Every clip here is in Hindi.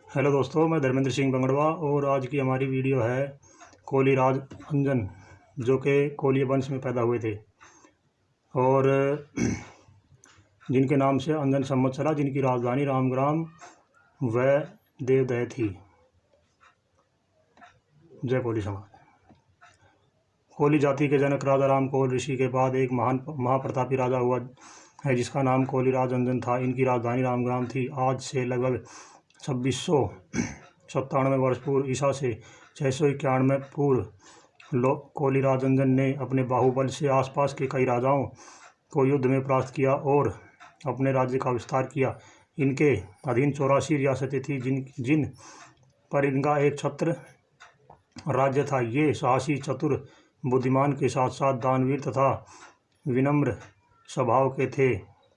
हेलो दोस्तों, मैं धर्मेंद्र सिंह बंगड़वा और आज की हमारी वीडियो है कोलीराज अंजन, जो कि कोलीय वंश में पैदा हुए थे और जिनके नाम से अंजन संवत चला, जिनकी राजधानी रामग्राम व देवदह थी। जय कोली समाज। कोली जाति के जनक राजा राम कोल ऋषि के बाद एक महान महाप्रतापी राजा हुआ है जिसका नाम कोलीराज अंजन था। इनकी राजधानी रामग्राम थी। आज से लगभग 2697 वर्ष पूर्व ईसा से 691 पूर्व कोलीराज अंजन ने अपने बाहुबल से आसपास के कई राजाओं को युद्ध में परास्त किया और अपने राज्य का विस्तार किया। इनके अधीन 84 रियासतें थीं जिन पर इनका एक छत्र राज्य था। ये साहसी, चतुर, बुद्धिमान के साथ साथ दानवीर तथा विनम्र स्वभाव के थे।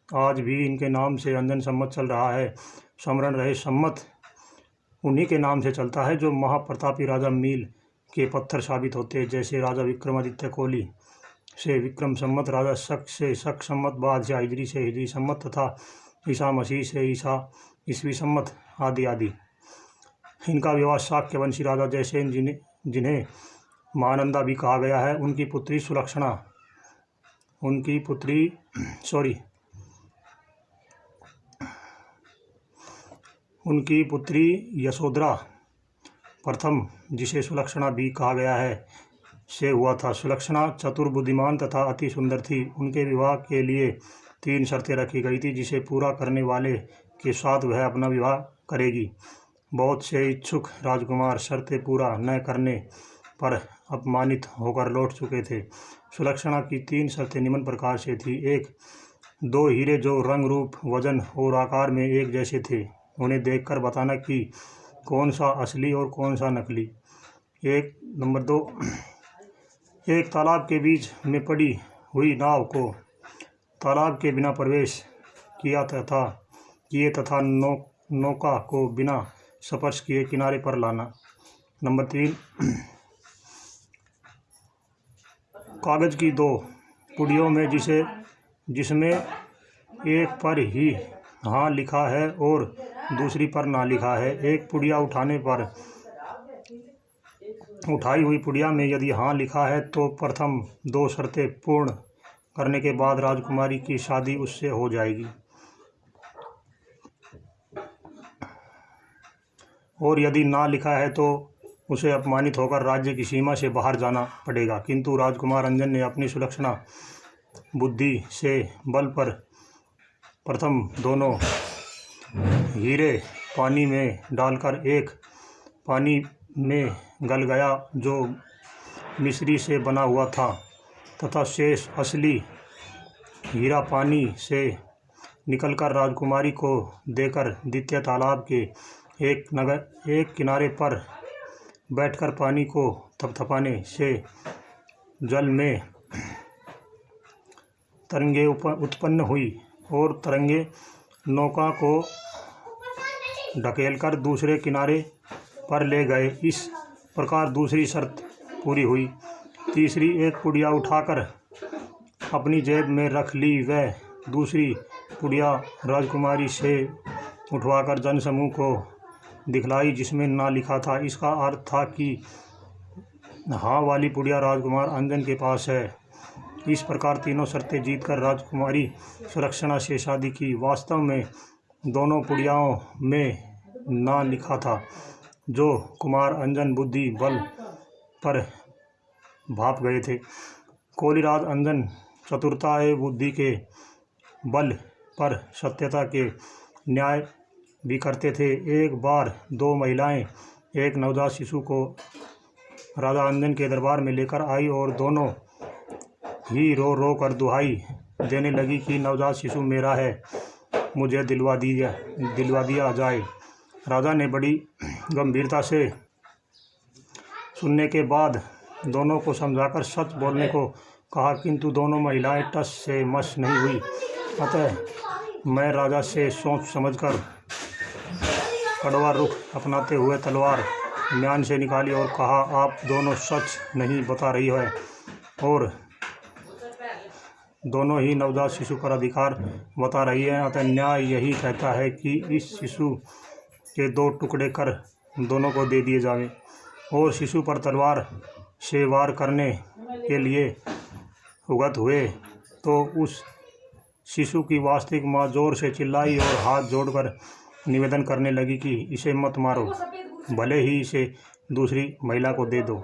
आज भी इनके नाम से अंजन संवत चल रहा है। स्मरण रहे, संवत उन्हीं के नाम से चलता है जो महाप्रतापी राजा मील के पत्थर साबित होते हैं। जैसे राजा विक्रमादित्य कोली से विक्रम संवत, राजा शक से शक संवत, बादशाह हिजरी से हिजरी संवत तथा ईसा मसीह से ईसा ईसवी संवत आदि आदि। इनका विवाह शाक्य वंशी राजा जयसेन जिन्हें महानंदा भी कहा गया है, उनकी पुत्री सुलक्षणा, उनकी पुत्री यशोधरा प्रथम, जिसे सुलक्षणा भी कहा गया है, से हुआ था। सुलक्षणा चतुर, बुद्धिमान तथा अति सुंदर थी। उनके विवाह के लिए 3 शर्तें रखी गई थी, जिसे पूरा करने वाले के साथ वह अपना विवाह करेगी। बहुत से इच्छुक राजकुमार शर्तें पूरा न करने पर अपमानित होकर लौट चुके थे। सुलक्षणा की 3 शर्तें निम्न प्रकार से थी। 1, 2 हीरे जो रंग, रूप, वजन और आकार में एक जैसे थे। उन्हें देखकर बताना कि कौन सा असली और कौन सा नकली। नंबर 2, एक तालाब के बीच में पड़ी हुई नाव को तालाब के बिना प्रवेश किए तथा नौका को बिना स्पर्श किए किनारे पर लाना। नंबर 3, कागज की 2 पुड़ियों में जिसमें एक पर ही हाँ लिखा है और दूसरी पर ना लिखा है। एक पुड़िया उठाई हुई पुड़िया में यदि हाँ लिखा है तो प्रथम 2 शर्तें पूर्ण करने के बाद राजकुमारी की शादी उससे हो जाएगी, और यदि ना लिखा है तो उसे अपमानित होकर राज्य की सीमा से बाहर जाना पड़ेगा। किंतु राजकुमार अंजन ने अपनी सुलक्षणा बुद्धि से बल पर प्रथम दोनों हीरे पानी में डालकर, एक पानी में गल गया जो मिश्री से बना हुआ था तथा शेष असली हीरा पानी से निकलकर राजकुमारी को देकर द्वितीय तालाब के एक किनारे पर बैठकर पानी को थपथपाने से जल में तरंगे उत्पन्न हुई और तरंगे नौका को ढकेलकर दूसरे किनारे पर ले गए। इस प्रकार दूसरी शर्त पूरी हुई। तीसरी, एक पुड़िया उठाकर अपनी जेब में रख ली व दूसरी पुड़िया राजकुमारी से उठवाकर जनसमूह को दिखलाई जिसमें ना लिखा था। इसका अर्थ था कि हाँ वाली पुड़िया राजकुमार अंजन के पास है। इस प्रकार तीनों शर्तें जीतकर राजकुमारी सुलक्षणा से शादी की। वास्तव में दोनों पुड़ियाओं में ना लिखा था, जो कुमार अंजन बुद्धि बल पर भाप गए थे। कोलीराज अंजन चतुरता एवं बुद्धि के बल पर सत्यता के न्याय भी करते थे। एक बार 2 महिलाएं एक नवजात शिशु को राजा अंजन के दरबार में लेकर आई और दोनों ही रो रो कर दुहाई देने लगी कि नवजात शिशु मेरा है, मुझे दिलवा दिया जाए। राजा ने बड़ी गंभीरता से सुनने के बाद दोनों को समझाकर सच बोलने को कहा, किंतु दोनों महिलाएं टस से मस नहीं हुई। अतः मैं राजा से सोच समझकर कड़वा रुख अपनाते हुए तलवार म्यान से निकाली और कहा, आप दोनों सच नहीं बता रही है और दोनों ही नवजात शिशु पर अधिकार बता रही है। अतः न्याय यही कहता है कि इस शिशु के 2 टुकड़े कर दोनों को दे दिए जावे और शिशु पर तलवार से वार करने के लिए उगत हुए तो उस शिशु की वास्तविक माँ जोर से चिल्लाई और हाथ जोड़कर निवेदन करने लगी कि इसे मत मारो, भले ही इसे दूसरी महिला को दे दो।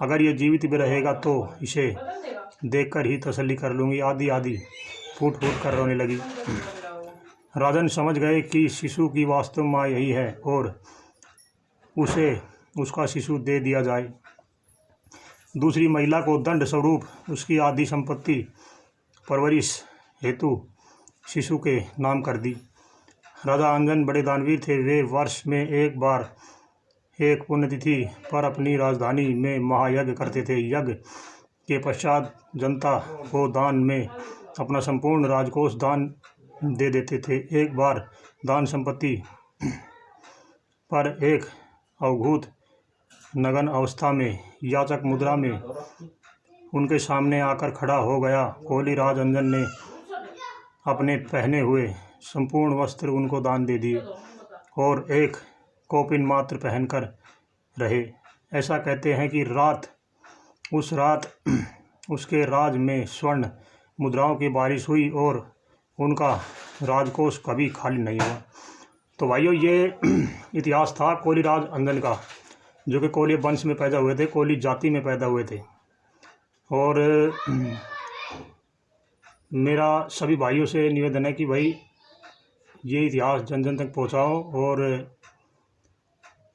अगर ये जीवित भी रहेगा तो इसे देखकर ही तसल्ली कर लूँगी। आदि आदि फूट फूट कर रोने लगी। राजन समझ गए कि शिशु की वास्तव माँ यही है और उसे उसका शिशु दे दिया जाए। दूसरी महिला को दंड स्वरूप उसकी आधी संपत्ति परवरिश हेतु शिशु के नाम कर दी। राजा अंजन बड़े दानवीर थे। वे वर्ष में एक बार एक पुण्यतिथि पर अपनी राजधानी में महायज्ञ करते थे। यज्ञ के पश्चात जनता को दान में अपना संपूर्ण राजकोष दान दे देते थे। एक बार दान संपत्ति पर एक अवधूत नगन अवस्था में याचक मुद्रा में उनके सामने आकर खड़ा हो गया। कोहली राज अंजन ने अपने पहने हुए संपूर्ण वस्त्र उनको दान दे दिए और एक कौपिन मात्र पहनकर रहे। ऐसा कहते हैं कि उस रात उसके राज में स्वर्ण मुद्राओं की बारिश हुई और उनका राजकोष कभी खाली नहीं हुआ। तो भाइयों, ये इतिहास था कोहली राज अंजन का, जो कि कोहली वंश में पैदा हुए थे, कोहली जाति में पैदा हुए थे। और मेरा सभी भाइयों से निवेदन है कि भाई ये इतिहास जन जन तक पहुंचाओ। और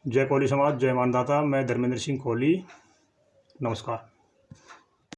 जय कोहली समाज, जय मानदाता। मैं धर्मेंद्र सिंह कोहली, नमस्कार।